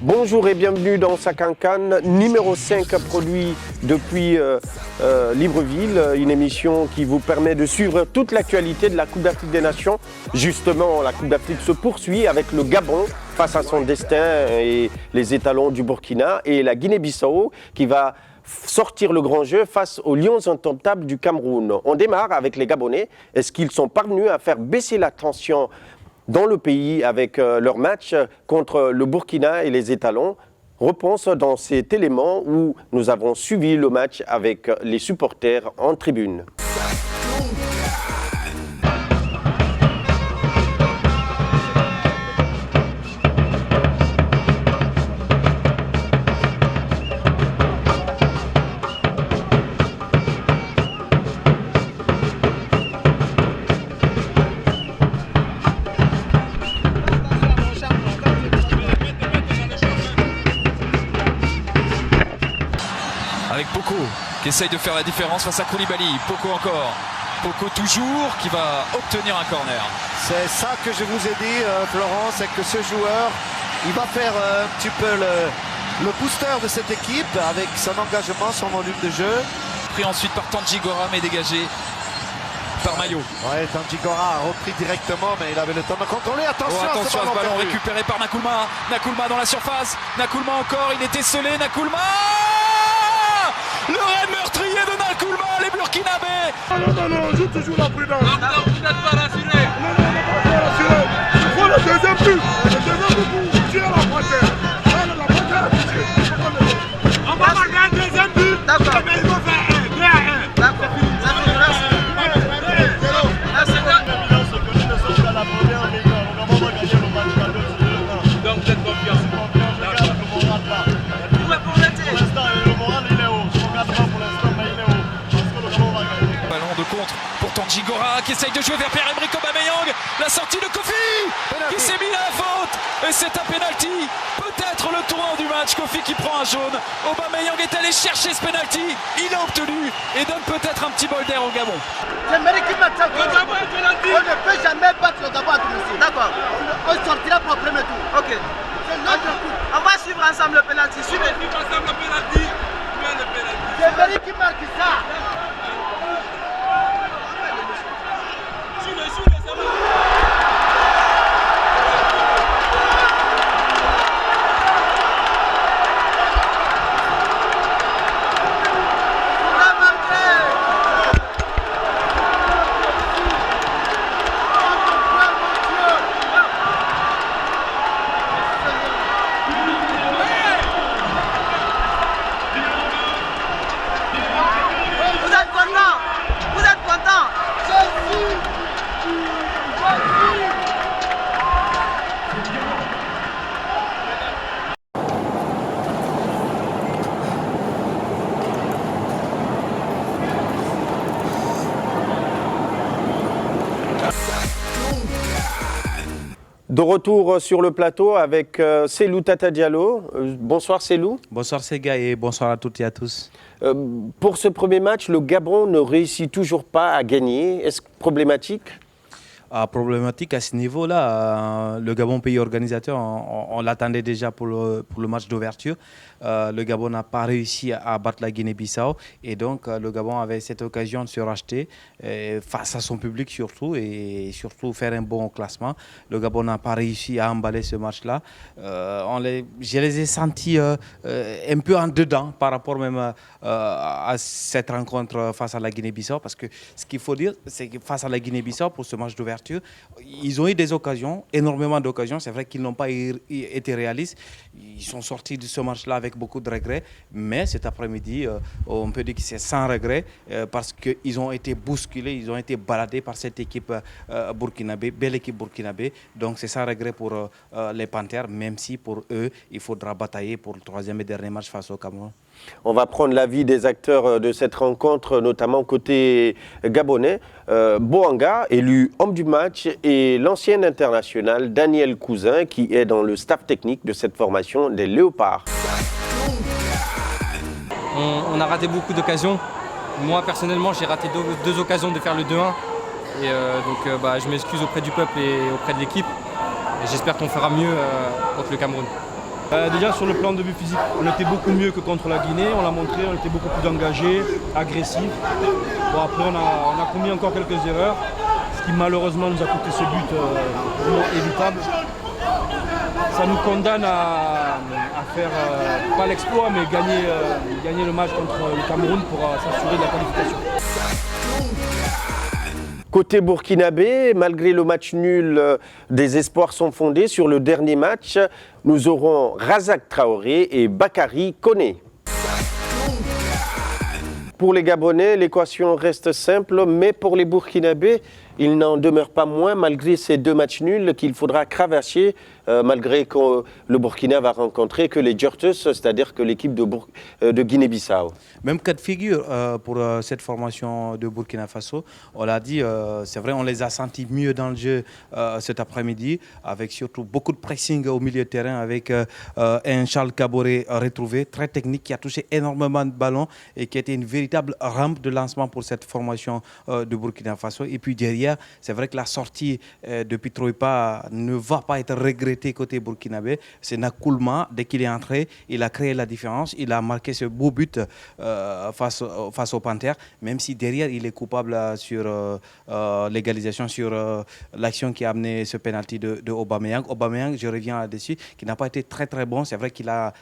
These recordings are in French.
Bonjour et bienvenue dans Sakankan, numéro 5 produit depuis Libreville, une émission qui vous permet de suivre toute l'actualité de la Coupe d'Afrique des Nations. Justement, la Coupe d'Afrique se poursuit avec le Gabon face à son destin et les étalons du Burkina et la Guinée-Bissau qui va sortir le grand jeu face aux Lions indomptables du Cameroun. On démarre avec les Gabonais. Est-ce qu'ils sont parvenus à faire baisser la tension dans le pays avec leur match contre le Burkina et les étalons? Réponse dans cet élément où nous avons suivi le match avec les supporters en tribune. Avec Poko qui essaye de faire la différence face à Koulibaly. Poko encore. Poko toujours qui va obtenir un corner. C'est ça que je vous ai dit, Florent, c'est que ce joueur, il va faire un petit peu le booster de cette équipe avec son engagement, son volume de jeu. Pris ensuite par Tanguy Gora mais dégagé par Mayo. Ouais, Tanguy Gora a repris directement mais il avait le temps de contrôler. Attention, attention à ce ballon récupéré par Nakoulma. Nakoulma dans la surface. Nakoulma encore, il était scellé. Nakoulma, le raid meurtrier de Nakoulma, les Burkinabés. Non, joue toujours la prudence. Non, vous n'êtes pas rassuré. Non, pas rassuré. Il faut le deuxième but. Le deuxième but pour tirer la frontière. La frontière est touchée. On va marquer un deuxième but. D'accord. Mais il va faire 1, 2 à 1. D'accord. Donc vous êtes confiant. Ballon de contre pour Tanguy Gora qui essaye de jouer vers Pierre-Emerick Aubameyang. La sortie de Kofi qui s'est mis à la faute et c'est un penalty. Peut-être le tournant du match. Kofi qui prend un jaune. Aubameyang est allé chercher ce penalty. Il l'a obtenu et donne peut-être un petit bol d'air au Gabon. J'aimerais qu'il mette ça. On ne peut jamais battre le Gabon à domicile. D'accord. On sortira pour le premier tour. Ok. C'est notre coup. On va suivre ensemble le penalty. Suivez. Ensemble le penalty. J'aimerais qu'il marque ça. De retour sur le plateau avec Selou Tata Diallo. Bonsoir Selou. Bonsoir Sega et bonsoir à toutes et à tous. Pour ce premier match, le Gabon ne réussit toujours pas à gagner. Est-ce problématique ? Problématique à ce niveau-là. Le Gabon, pays organisateur, on l'attendait déjà pour le match d'ouverture. Le Gabon n'a pas réussi à battre la Guinée-Bissau et donc le Gabon avait cette occasion de se racheter face à son public surtout et surtout faire un bon classement. Le Gabon n'a pas réussi à emballer ce match-là. Je les ai sentis un peu en dedans par rapport même à cette rencontre face à la Guinée-Bissau parce que ce qu'il faut dire, c'est que face à la Guinée-Bissau pour ce match d'ouverture, ils ont eu des occasions, énormément d'occasions. C'est vrai qu'ils n'ont pas été réalistes. Ils sont sortis de ce match-là avec beaucoup de regrets. Mais cet après-midi, on peut dire que c'est sans regret parce qu'ils ont été bousculés, ils ont été baladés par cette équipe burkinabé, belle équipe burkinabé. Donc c'est sans regret pour les Panthères, même si pour eux, il faudra batailler pour le troisième et dernier match face au Cameroun. On va prendre l'avis des acteurs de cette rencontre, notamment côté gabonais. Boanga, élu homme du match, et l'ancien international Daniel Cousin, qui est dans le staff technique de cette formation des Léopards. On a raté beaucoup d'occasions. Moi, personnellement, j'ai raté deux occasions de faire le 2-1. Et je m'excuse auprès du peuple et auprès de l'équipe. Et j'espère qu'on fera mieux contre le Cameroun. Déjà sur le plan de but physique, on était beaucoup mieux que contre la Guinée, on l'a montré, on était beaucoup plus engagés, agressifs. Bon, après on a commis encore quelques erreurs, ce qui malheureusement nous a coûté ce but vraiment évitable. Ça nous condamne à faire, pas l'exploit, mais gagner le match contre le Cameroun pour s'assurer de la qualification. Côté burkinabé, malgré le match nul, des espoirs sont fondés. Sur le dernier match, nous aurons Razak Traoré et Bakary Koné. Pour les Gabonais, l'équation reste simple, mais pour les Burkinabés, il n'en demeure pas moins, malgré ces 2 matchs nuls, qu'il faudra cravacher, malgré que le Burkina va rencontrer que les Djortes, c'est-à-dire que l'équipe de Guinée-Bissau. Même cas de figure pour cette formation de Burkina Faso. On l'a dit, c'est vrai, on les a sentis mieux dans le jeu cet après-midi, avec surtout beaucoup de pressing au milieu de terrain, avec un Charles Kaboré retrouvé, très technique, qui a touché énormément de ballons et qui a été une véritable rampe de lancement pour cette formation de Burkina Faso. Et puis derrière, c'est vrai que la sortie de Pitroipa ne va pas être regrettée côté burkinabé. C'est Nakoulma, dès qu'il est entré, il a créé la différence, il a marqué ce beau but face aux Panthères, même si derrière il est coupable sur l'égalisation, sur l'action qui a amené ce penalty de Aubameyang. Aubameyang, je reviens là-dessus, qui n'a pas été très très bon. C'est vrai qu'il a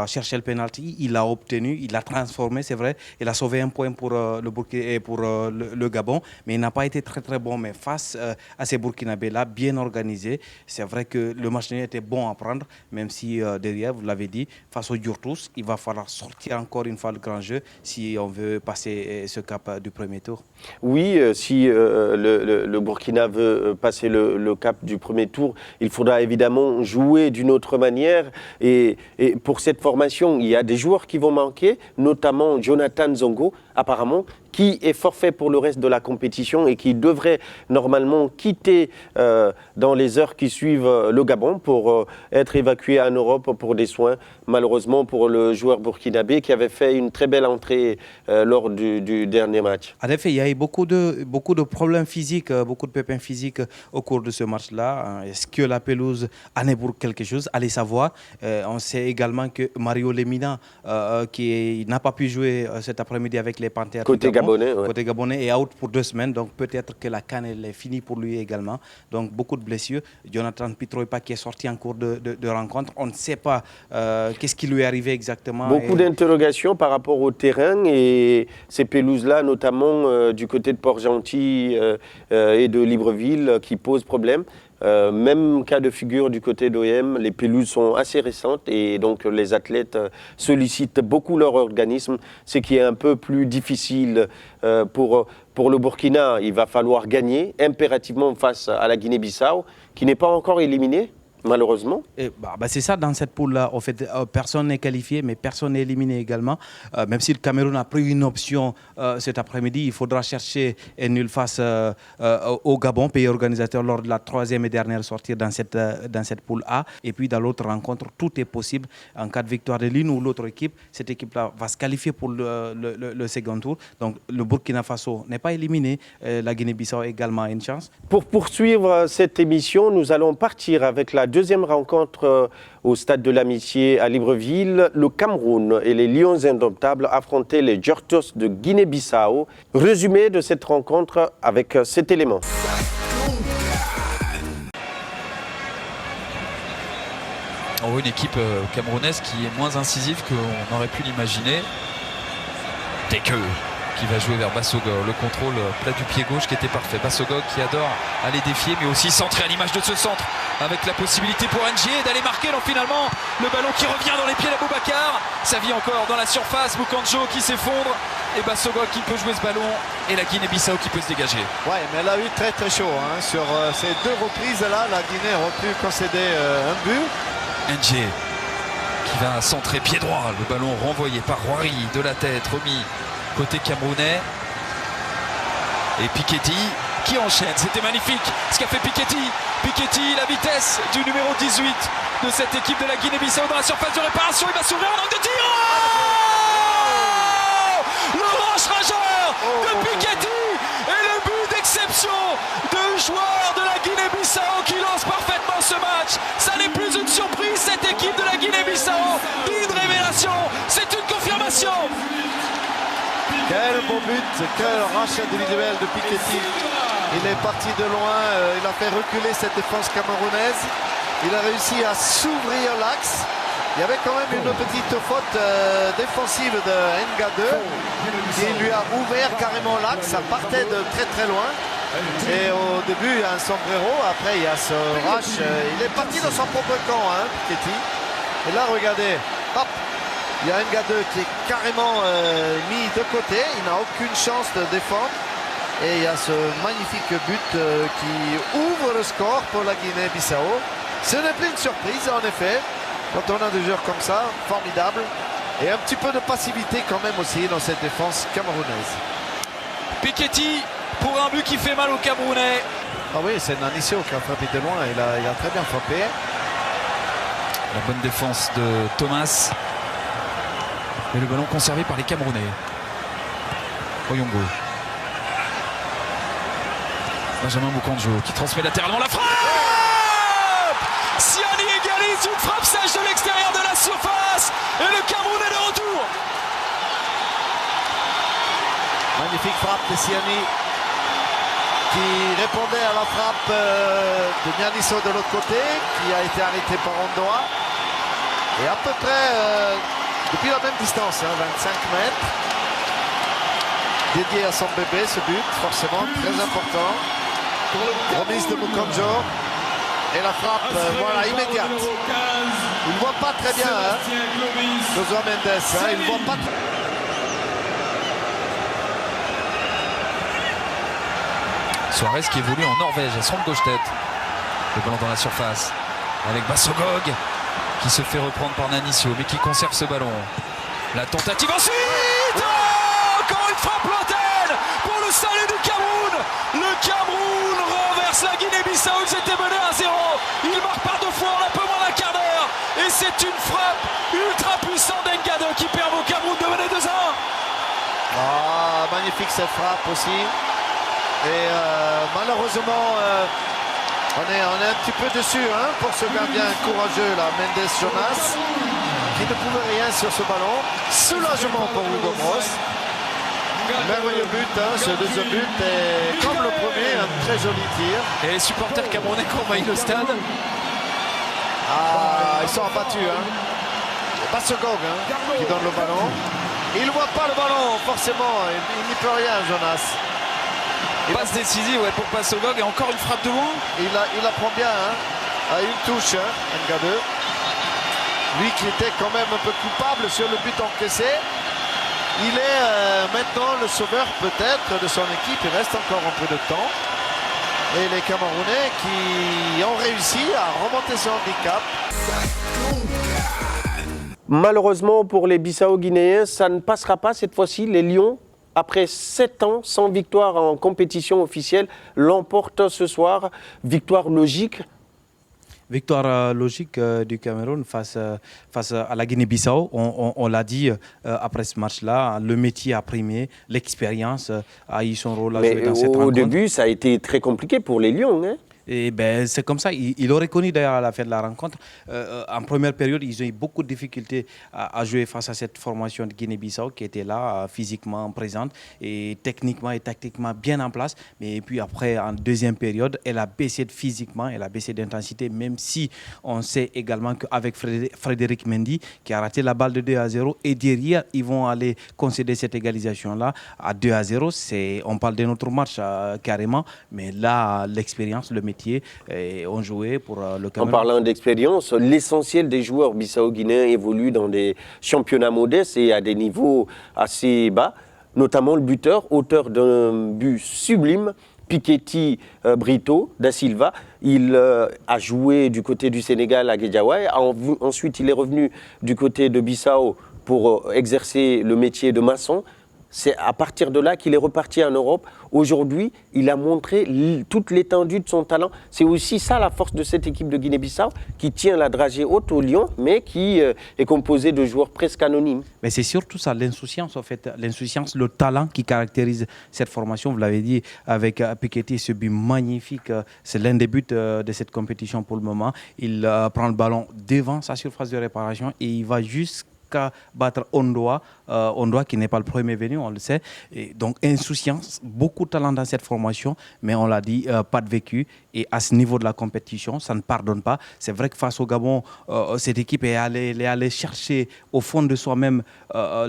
cherché le penalty, il l'a obtenu, il l'a transformé, c'est vrai. Il a sauvé un point pour le Burkina et pour le Gabon, mais il n'a pas été très bon. Mais face à ces Burkinabés-là, bien organisés, c'est vrai que le match était bon à prendre, même si derrière, vous l'avez dit, face aux Djortos, il va falloir sortir encore une fois le grand jeu si on veut passer ce cap du premier tour. Oui, si le Burkina veut passer le cap du premier tour, il faudra évidemment jouer d'une autre manière. Et pour cette formation, il y a des joueurs qui vont manquer, notamment Jonathan Zongo, apparemment, qui est forfait pour le reste de la compétition et qui devrait normalement quitter dans les heures qui suivent le Gabon pour être évacué en Europe pour des soins. Malheureusement pour le joueur burkinabé qui avait fait une très belle entrée lors du dernier match. En effet, il y a eu beaucoup de problèmes physiques, beaucoup de pépins physiques au cours de ce match-là. Est-ce que la pelouse en est pour quelque chose? Allez savoir. On sait également que Mario Lemina, qui n'a pas pu jouer cet après-midi avec les Panthères côté Gabonais, ouais. Côté Gabonais est out pour 2 semaines, donc peut-être que la CAN est finie pour lui également. Donc beaucoup de blessures. Jonathan Pitroipa qui est sorti en cours de rencontre. On ne sait pas qu'est-ce qui lui est arrivé exactement. Beaucoup d'interrogations par rapport au terrain et ces pelouses-là, notamment du côté de Port-Gentil et de Libreville, qui posent problème. Même cas de figure du côté d'OM, les pelouses sont assez récentes et donc les athlètes sollicitent beaucoup leur organisme, ce qui est un peu plus difficile pour le Burkina. Il va falloir gagner impérativement face à la Guinée-Bissau, qui n'est pas encore éliminée. Malheureusement. C'est ça, dans cette poule-là, en fait, personne n'est qualifié, mais personne n'est éliminé également. Même si le Cameroun a pris une option cet après-midi, il faudra chercher un nul face au Gabon, pays organisateur, lors de la 3e et dernière sortie dans cette poule A. Et puis dans l'autre rencontre, tout est possible. En cas de victoire de l'une ou l'autre équipe, cette équipe-là va se qualifier pour le second tour. Donc le Burkina Faso n'est pas éliminé. La Guinée-Bissau également a une chance. Pour poursuivre cette émission, nous allons partir avec la deuxième rencontre au Stade de l'Amitié à Libreville. Le Cameroun et les Lions indomptables affrontaient les Djortos de Guinée-Bissau. Résumé de cette rencontre avec cet élément. Une équipe camerounaise qui est moins incisive qu'on aurait pu l'imaginer. Teke qui va jouer vers Bassogo, le contrôle plat du pied gauche qui était parfait. Bassogo qui adore aller défier mais aussi centrer à l'image de ce centre avec la possibilité pour Ndié d'aller marquer. Donc finalement le ballon qui revient dans les pieds d'Aboubacar, ça vit encore dans la surface. Mukanjo qui s'effondre et Bassogo qui peut jouer ce ballon et la Guinée-Bissau qui peut se dégager. Ouais, mais elle a eu très très chaud sur ces 2 reprises là. La Guinée aurait pu concéder un but. Ndié qui va centrer pied droit. Le ballon renvoyé par Rouari de la tête, remis côté camerounais. Et Piketty qui enchaîne. C'était magnifique ce qu'a fait Piketty. Piketty, la vitesse du numéro 18 de cette équipe de la Guinée-Bissau dans la surface de réparation. Il va s'ouvrir en angle de tir. Oh, le rush rageur de Piketty et le but d'exception de joueur de la Guinée-Bissau qui lance parfaitement ce match. Ça n'est plus une surprise, cette équipe de la Guinée-Bissau. Une révélation, c'est une confirmation. Quel beau but, quel rachat individuel de Piketty. Il est parti de loin, il a fait reculer cette défense camerounaise. Il a réussi à s'ouvrir l'axe. Il y avait quand même une petite faute défensive de Nga2 qui lui a ouvert carrément l'axe. Ça partait de très très loin. Et au début, il y a un sombrero. Après, il y a ce rush. Il est parti dans son propre camp, hein, Piketty. Et là, regardez, hop, il y a Nga2 qui est carrément mis de côté. Il n'a aucune chance de défendre. Et il y a ce magnifique but qui ouvre le score pour la Guinée-Bissau. Ce n'est plus une surprise, en effet, quand on a des joueurs comme ça, formidable. Et un petit peu de passivité quand même aussi dans cette défense camerounaise. Piketty pour un but qui fait mal aux Camerounais. Ah oui, c'est Nanicio qui a frappé de loin. Il a très bien frappé. La bonne défense de Thomas. Et le ballon conservé par les Camerounais. Oyongo. Benjamin Moukandjo qui transmet latéralement la frappe. Siani égalise une frappe sèche de l'extérieur de la surface. Et le Cameroun est de retour. Magnifique frappe de Siani qui répondait à la frappe de Nianiso de l'autre côté, qui a été arrêté par Ondoa. Et à peu près depuis la même distance, 25 mètres. Dédié à son bébé, ce but, forcément très important. Remise de Moukandjo. Et la frappe, voilà, immédiate. Il ne voit pas très bien, Joshua Mendes. Il ne voit pas très... Suarez qui évolue en Norvège à Strømsgodset. Le ballon dans la surface. Avec Bassogog qui se fait reprendre par Nanicio, mais qui conserve ce ballon. La tentative ensuite. Encore une frappe lointaine pour le salut du Cameroun. Le Cameroun renverse la Guinée-Bissau. Ils étaient menés à 0. Il marque par 2 fois en un peu moins d'un quart d'heure. Et c'est une frappe ultra puissante d'Nga2 qui permet au Cameroun de mener 2-1. Ah, magnifique cette frappe aussi. Et malheureusement, on est un petit peu déçu pour ce gardien courageux là, Mendes Jonas, qui ne pouvait rien sur ce ballon. Soulagement pour Hugo Broos. Merveilleux but, ce deuxième but, et comme le premier, un très joli tir. Et les supporters camerounais qui envahissent le stade. Ah, ils sont abattus. Bassogog qui donne le ballon. Il ne voit pas le ballon, forcément, il n'y peut rien, Jonas. Passe décisive pour Bassogog et encore une frappe de loin. Il la prend bien, à une touche, Nga2. Lui qui était quand même un peu coupable sur le but encaissé. Il est maintenant le sauveur peut-être de son équipe. Il reste encore un peu de temps. Et les Camerounais qui ont réussi à remonter ce handicap. Malheureusement pour les Bissau-Guinéens, ça ne passera pas cette fois-ci. Les Lions, après 7 ans sans victoire en compétition officielle, l'emportent ce soir. Victoire logique. Victoire logique du Cameroun face à la Guinée-Bissau. On l'a dit après ce match-là, le métier a primé, l'expérience a eu son rôle à jouer dans cette rencontre. Au début, ça a été très compliqué pour les Lions. Et ben, c'est comme ça. Il aurait connu d'ailleurs à la fin de la rencontre. En première période, ils ont eu beaucoup de difficultés à jouer face à cette formation de Guinée-Bissau qui était là, physiquement présente et techniquement et tactiquement bien en place. Mais puis après, en deuxième période, elle a baissé physiquement, elle a baissé d'intensité, même si on sait également qu'avec Frédéric Mendy, qui a raté la balle de 2-0, et derrière, ils vont aller concéder cette égalisation-là à 2-0. On parle de notre match carrément, mais là, l'expérience, le métier ont joué pour le Cameroun. En parlant d'expérience, l'essentiel des joueurs bissau-guinéens évoluent dans des championnats modestes et à des niveaux assez bas, notamment le buteur, auteur d'un but sublime, Piketty, Brito, Da Silva. Il a joué du côté du Sénégal à Guédiawaye. Ensuite, il est revenu du côté de Bissau pour exercer le métier de maçon. C'est à partir de là qu'il est reparti en Europe. Aujourd'hui, il a montré toute l'étendue de son talent. C'est aussi ça la force de cette équipe de Guinée-Bissau qui tient la dragée haute au Lion, mais qui est composée de joueurs presque anonymes. Mais c'est surtout ça, l'insouciance en fait. L'insouciance, le talent qui caractérise cette formation. Vous l'avez dit avec Piketty, ce but magnifique. C'est l'un des buts de cette compétition pour le moment. Il prend le ballon devant sa surface de réparation et il va jusqu'à battre Ondoa qui n'est pas le premier venu, on le sait. Et donc insouciance, beaucoup de talent dans cette formation, mais on l'a dit, pas de vécu. Et à ce niveau de la compétition, ça ne pardonne pas. C'est vrai que face au Gabon, cette équipe est allée chercher au fond de soi-même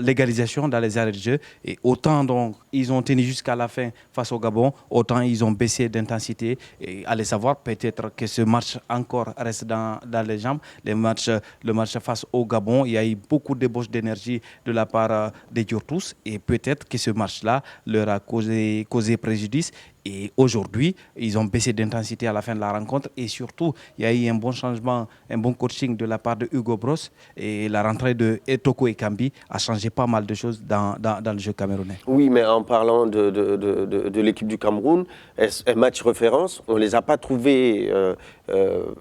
l'égalisation dans les arrêts de jeu. Et autant donc ils ont tenu jusqu'à la fin face au Gabon, autant ils ont baissé d'intensité. Et allez savoir, peut-être que ce match encore reste dans les jambes. Le match face au Gabon, il y a eu beaucoup d'ébauche d'énergie de la part des Djurtous et peut-être que ce match-là leur a causé préjudice. Et aujourd'hui, ils ont baissé d'intensité à la fin de la rencontre et surtout, il y a eu un bon changement, un bon coaching de la part de Hugo Bross et la rentrée de Etoko Ekambi a changé pas mal de choses dans le jeu camerounais. Oui, mais en parlant de l'équipe du Cameroun, un match référence, on ne les a pas trouvés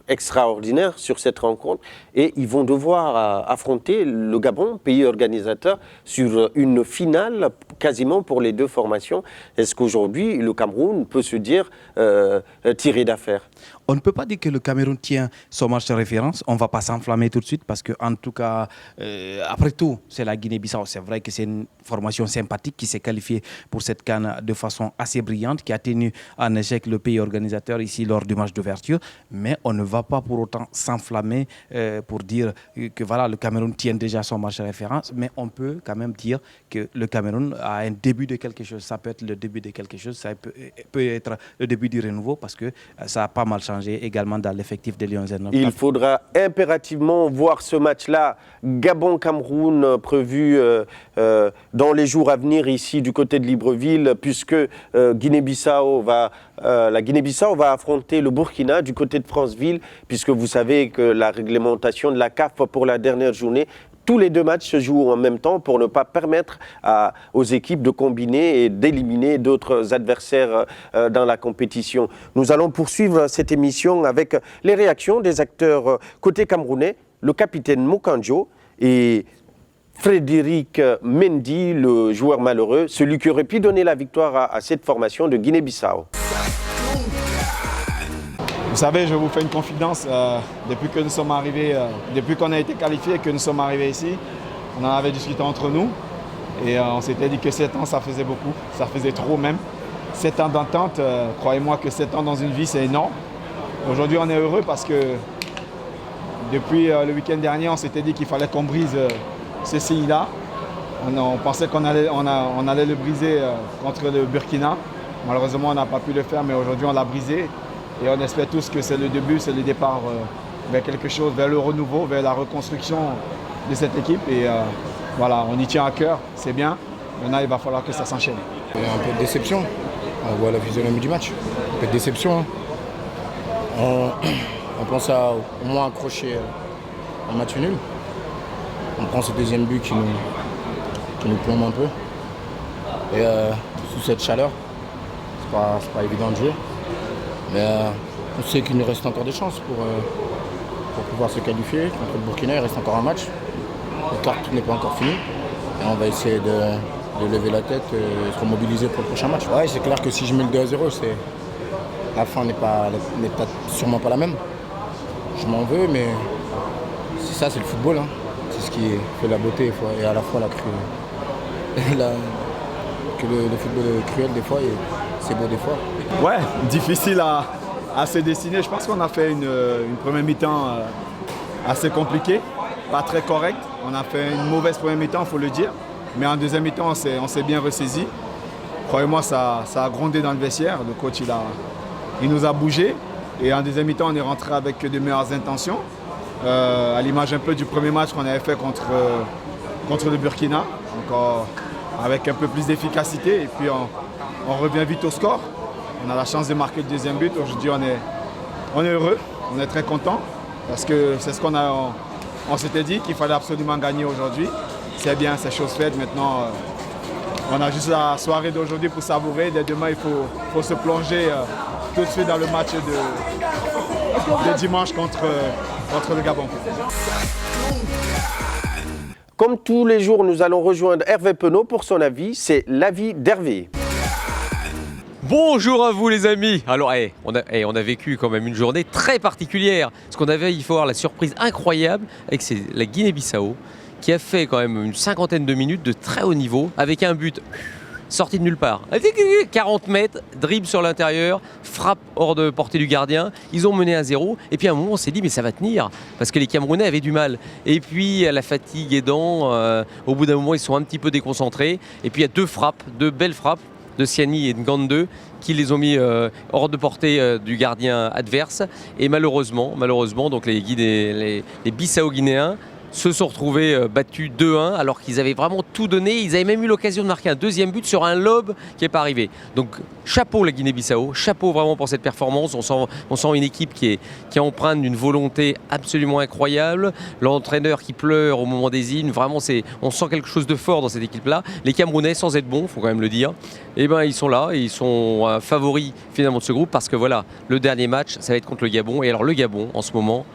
extraordinaires sur cette rencontre et ils vont devoir affronter le Gabon, pays organisateur, sur une finale quasiment pour les deux formations. Est-ce qu'aujourd'hui, le Cameroun peut se dire tiré d'affaire? On ne peut pas dire que le Cameroun tient son match de référence. On ne va pas s'enflammer tout de suite parce que, en tout cas, après tout, c'est la Guinée-Bissau. C'est vrai que c'est une formation sympathique qui s'est qualifiée pour cette CAN de façon assez brillante, qui a tenu en échec le pays organisateur ici lors du match d'ouverture. Mais on ne va pas pour autant s'enflammer pour dire que voilà, le Cameroun tient déjà son match de référence. Mais on peut quand même dire que le Cameroun a un début de quelque chose. Ça peut être le début de quelque chose. Ça peut être le début du renouveau parce que ça a pas mal changé également dans l'effectif des Lions. Il faudra impérativement voir ce match-là, Gabon-Cameroun, prévu dans les jours à venir ici du côté de Libreville, puisque la Guinée-Bissau va affronter le Burkina du côté de Franceville, puisque vous savez que la réglementation de la CAF pour la dernière journée, tous les deux matchs se jouent en même temps pour ne pas permettre aux équipes de combiner et d'éliminer d'autres adversaires dans la compétition. Nous allons poursuivre cette émission avec les réactions des acteurs côté camerounais, le capitaine Moukandjo et Frédéric Mendy, le joueur malheureux, celui qui aurait pu donner la victoire à cette formation de Guinée-Bissau. Vous savez, je vous fais une confidence. Depuis que nous sommes arrivés, depuis qu'on a été qualifiés et que nous sommes arrivés ici, on en avait discuté entre nous et on s'était dit que 7 ans, ça faisait beaucoup, ça faisait trop même. 7 ans d'entente, croyez-moi que 7 ans dans une vie, c'est énorme. Aujourd'hui, on est heureux parce que depuis le week-end dernier, on s'était dit qu'il fallait qu'on brise ce signe-là. On pensait qu'on allait le briser contre le Burkina. Malheureusement, on n'a pas pu le faire, mais aujourd'hui, on l'a brisé. Et on espère tous que c'est le début, c'est le départ vers quelque chose, vers le renouveau, vers la reconstruction de cette équipe. Et voilà, on y tient à cœur, c'est bien. Maintenant, il va falloir que ça s'enchaîne. Il y a un peu de déception. On voit la physionomie du match. Un peu de déception. On pense à au moins accrocher un match nul. On prend ce deuxième but qui nous plombe un peu. Et sous cette chaleur, c'est pas évident de jouer. Mais on sait qu'il nous reste encore des chances pour pouvoir se qualifier. Contre le Burkina, il reste encore un match. Le quart n'est pas encore fini. Et on va essayer de lever la tête et se remobiliser pour le prochain match. Ouais, c'est clair que si je mets le 2-0, la fin n'est sûrement pas la même. Je m'en veux, mais c'est ça, c'est le football. Hein. C'est ce qui fait la beauté et à la fois que le football est cruel des fois et c'est beau des fois. Ouais, difficile à se dessiner. Je pense qu'on a fait une première mi-temps assez compliquée, pas très correcte. On a fait une mauvaise première mi-temps, il faut le dire. Mais en deuxième mi-temps, on s'est bien ressaisi. Croyez-moi, ça a grondé dans le vestiaire. Le coach, il nous a bougé. Et en deuxième mi-temps, on est rentré avec de meilleures intentions. À l'image un peu du premier match qu'on avait fait contre le Burkina. Donc, avec un peu plus d'efficacité. Et puis, on revient vite au score. On a la chance de marquer le deuxième but. Aujourd'hui, on est heureux, on est très content parce que c'est ce on s'était dit qu'il fallait absolument gagner aujourd'hui. C'est bien, c'est chose faite. Maintenant, on a juste la soirée d'aujourd'hui pour savourer. Dès demain, il faut se plonger tout de suite dans le match de dimanche contre le Gabon. Comme tous les jours, nous allons rejoindre Hervé Penaud pour son avis. C'est l'avis d'Hervé. Bonjour à vous les amis. Alors on a vécu quand même une journée très particulière. Parce qu'on avait, il faut voir la surprise incroyable avec la Guinée-Bissau qui a fait quand même une 50aine de minutes de très haut niveau avec un but sorti de nulle part. 40 mètres, dribble sur l'intérieur, frappe hors de portée du gardien. Ils ont mené 1-0 et puis à un moment on s'est dit mais ça va tenir parce que les Camerounais avaient du mal. Et puis la fatigue aidant, au bout d'un moment ils sont un petit peu déconcentrés. Et puis il y a deux belles frappes de Siani et de Ngande qui les ont mis hors de portée du gardien adverse. Et malheureusement donc les Bissau-Guinéens se sont retrouvés battus 2-1 alors qu'ils avaient vraiment tout donné. Ils avaient même eu l'occasion de marquer un deuxième but sur un lob qui n'est pas arrivé. Donc chapeau la Guinée-Bissau, chapeau vraiment pour cette performance. On sent une équipe qui est empreinte d'une volonté absolument incroyable. L'entraîneur qui pleure au moment des hymnes, vraiment on sent quelque chose de fort dans cette équipe-là. Les Camerounais, sans être bons, il faut quand même le dire, ils sont là et ils sont favoris finalement de ce groupe parce que voilà, le dernier match, ça va être contre le Gabon. Et alors le Gabon, en ce moment,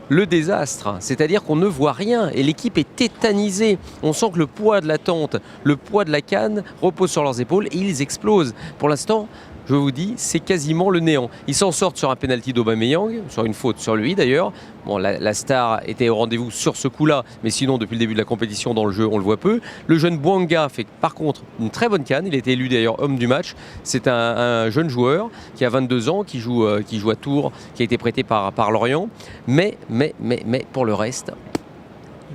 le désastre, c'est-à-dire qu'on ne voit rien et l'équipe est tétanisée. On sent que le poids de l'attente, le poids de la CAN repose sur leurs épaules et ils explosent. Pour l'instant, je vous dis, c'est quasiment le néant. Ils s'en sortent sur un penalty d'Aubameyang, sur une faute sur lui d'ailleurs. Bon, la star était au rendez-vous sur ce coup-là, mais sinon, depuis le début de la compétition dans le jeu, on le voit peu. Le jeune Bouanga fait par contre une très bonne CAN. Il a été élu d'ailleurs homme du match. C'est un jeune joueur qui a 22 ans, qui joue à Tours, qui a été prêté par Lorient. Mais pour le reste,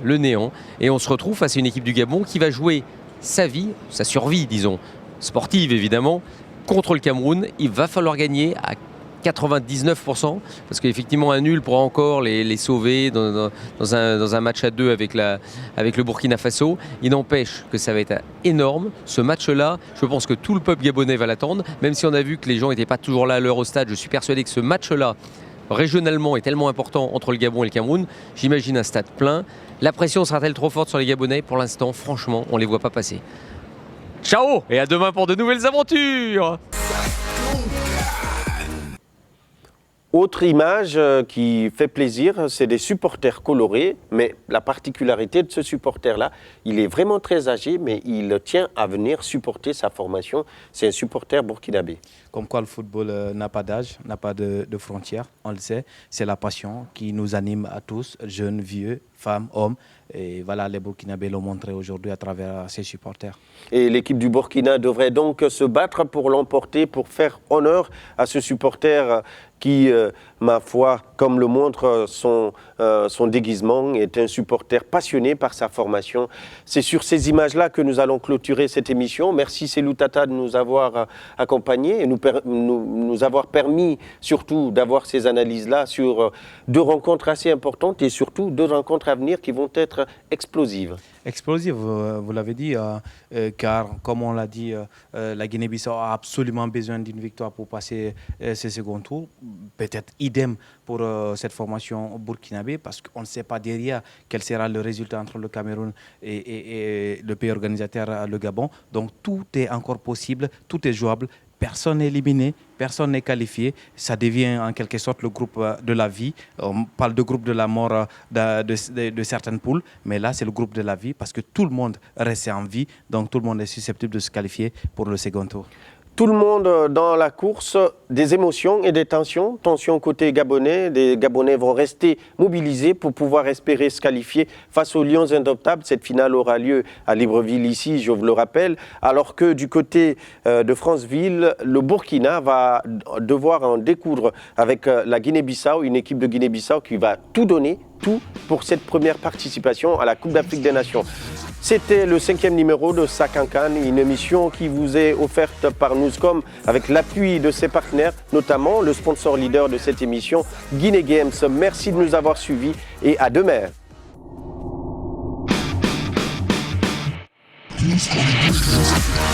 le néant. Et on se retrouve face à une équipe du Gabon qui va jouer sa vie, sa survie, disons, sportive évidemment, contre le Cameroun. Il va falloir gagner à 99% parce qu'effectivement un nul pourra encore les sauver dans un match à deux avec le Burkina Faso. Il n'empêche que ça va être énorme. Ce match-là, je pense que tout le peuple gabonais va l'attendre, même si on a vu que les gens n'étaient pas toujours là à l'heure au stade. Je suis persuadé que ce match-là, régionalement, est tellement important entre le Gabon et le Cameroun. J'imagine un stade plein. La pression sera-t-elle trop forte sur les Gabonais? Pour l'instant, franchement, on ne les voit pas passer. Ciao et à demain pour de nouvelles aventures. Autre image qui fait plaisir, c'est des supporters colorés, mais la particularité de ce supporter-là, il est vraiment très âgé, mais il tient à venir supporter sa formation. C'est un supporter burkinabé. Comme quoi le football n'a pas d'âge, n'a pas de frontières, on le sait. C'est la passion qui nous anime à tous, jeunes, vieux, femmes, hommes. Et voilà, les Burkinabés l'ont montré aujourd'hui à travers ses supporters. Et l'équipe du Burkina devrait donc se battre pour l'emporter, pour faire honneur à ce supporter qui, ma foi, comme le montre son déguisement, est un supporter passionné par sa formation. C'est sur ces images-là que nous allons clôturer cette émission. Merci Célou Tata de nous avoir accompagnés et nous avoir permis surtout d'avoir ces analyses-là sur deux rencontres assez importantes et surtout deux rencontres à venir qui vont être explosives. Explosive, vous l'avez dit, car comme on l'a dit, la Guinée-Bissau a absolument besoin d'une victoire pour passer ce second tour. Peut-être idem pour cette formation burkinabé, parce qu'on ne sait pas derrière quel sera le résultat entre le Cameroun et le pays organisateur, le Gabon. Donc tout est encore possible, tout est jouable. Personne n'est éliminé, personne n'est qualifié. Ça devient en quelque sorte le groupe de la vie. On parle de groupe de la mort de certaines poules, mais là c'est le groupe de la vie parce que tout le monde reste en vie, donc tout le monde est susceptible de se qualifier pour le second tour. Tout le monde dans la course, des émotions et des tensions. Tensions côté gabonais, les Gabonais vont rester mobilisés pour pouvoir espérer se qualifier face aux Lions indomptables. Cette finale aura lieu à Libreville ici, je vous le rappelle. Alors que du côté de Franceville, le Burkina va devoir en découdre avec la Guinée-Bissau, une équipe de Guinée-Bissau qui va tout donner, tout pour cette première participation à la Coupe d'Afrique des Nations. C'était le 5e numéro de Sakankan, une émission qui vous est offerte par Newscom avec l'appui de ses partenaires, notamment le sponsor leader de cette émission, Guinée Games. Merci de nous avoir suivis et à demain. Newscom.